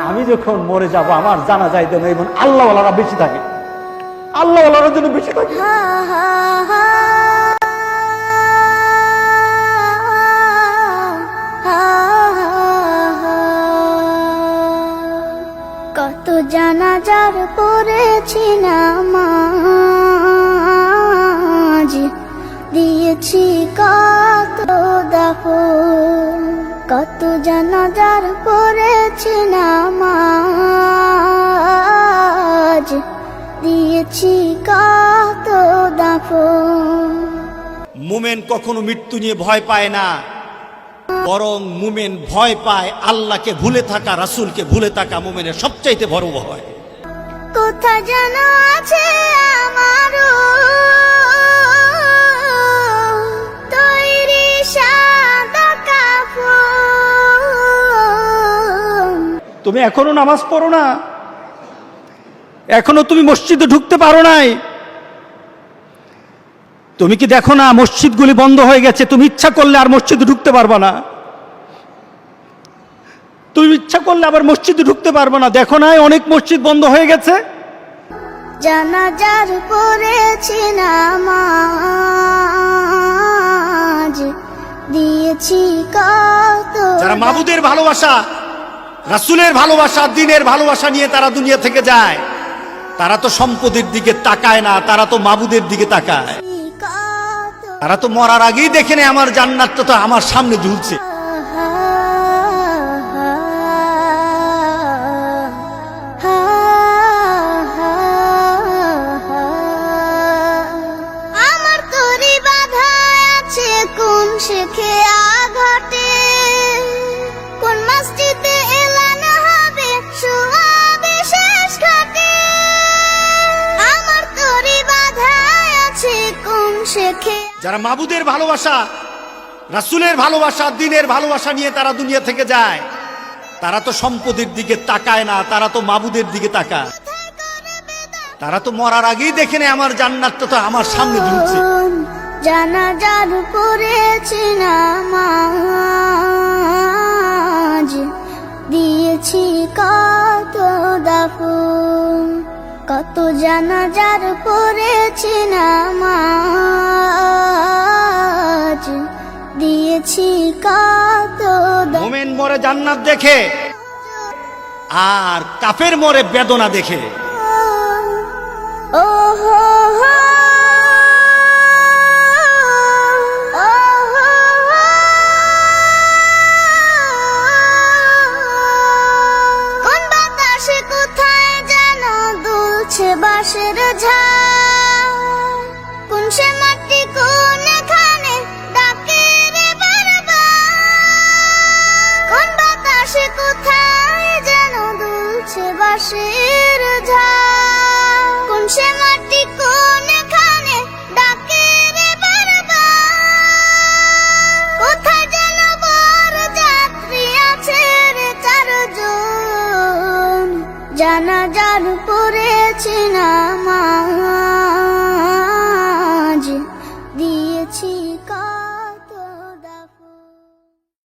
আমি যখন মরে যাব আমার জানা যাইতে না, এবং আল্লাহওয়ালারা বেশি থাকে, আল্লাহওয়ালারা জন্য বেশি থাকে। কত জানাজার পড়েছি নামাজ, দিয়েছি কত দাফন। কত জানাজার পড়েছি নামাজ, দিয়েছি কত দাফন। মুমিন কখনো মৃত্যু নিয়ে ভয় পায় না, বরং মুমিন ভয় পায় আল্লাহকে ভুলে থাকা, রাসূলকে ভুলে থাকা মুমিনের সবচাইতে বড় ভয়। কোথায় যেন আছে আমারও তৈরি সাদা কাফন। তুমি এখনো নামাজ পড়ো না, এখনো তুমি মসজিদে ঢুকতে পারো নাই। তুমি কি দেখো না মসজিদগুলি বন্ধ হয়ে গেছে? তুমি ইচ্ছা করলে আর মসজিদে ঢুকতে পারবা না, তুমি ইচ্ছা করলে আবার মসজিদে ঢুকতে পারবা না। দেখো না অনেক মসজিদ বন্ধ হয়ে গেছে। জানাজার পড়েছি নামাজ, দিয়েছি কত। যারা মাবুদের ভালোবাসা, রাসূলের ভালোবাসা, দ্বীনের ভালোবাসা নিয়ে তারা দুনিয়া থেকে যায়, তারা তো সম্পদের দিকে তাকায় না, তারা তো মাবুদের দিকে তাকায়। তারা তো মরার আগেই দেখে নেয় আমার জান্নাতটা তো আমার সামনে ঝুলছে। আমার তরি বাধা আছে কোন শেখে আঘাটে, কোন মসজিদে এলান হবে শোয়াবে শেষ ঘাটে। আমার তরি বাধা আছে কোন শেখে। যারা মাবুদের ভালোবাসা, রাসূলের ভালোবাসা, দ্বীনের ভালোবাসা নিয়ে তারা দুনিয়া থেকে যায়, তারা তো সম্পদের দিকে তাকায় না, তারা তো মাবুদের দিকে তাকায়। তারা তো মরার আগেই দেখে নেয় আমার জান্নাতটা তো আমার সামনে ঝুলছে। জানাজার পড়েছি নামাজ, দিয়েছি কত দাফন। কত জানাজার পড়েছি নামাজ, দিয়েছি কত দাফন। মুমিন মরে জান্নাত দেখে আর কাফের মরে বেদনা দেখে। ও হো হো, ও হো হো। কোন বাতাসে কোথায় যেন দুলছে বাঁশের ঝাড়, কোন সে মাটি কোন এখানে ডাকে রে বারবার। কোন বাতাসে কোথায় যেন দুলছে বাঁশের ঝাড়, কোন সে মাটি কোন এখানে ডাকে রে বারবার। কোথায় যেন বর যাত্রী আছে রে চারজন, জানাজার পড়েছি নামাজ।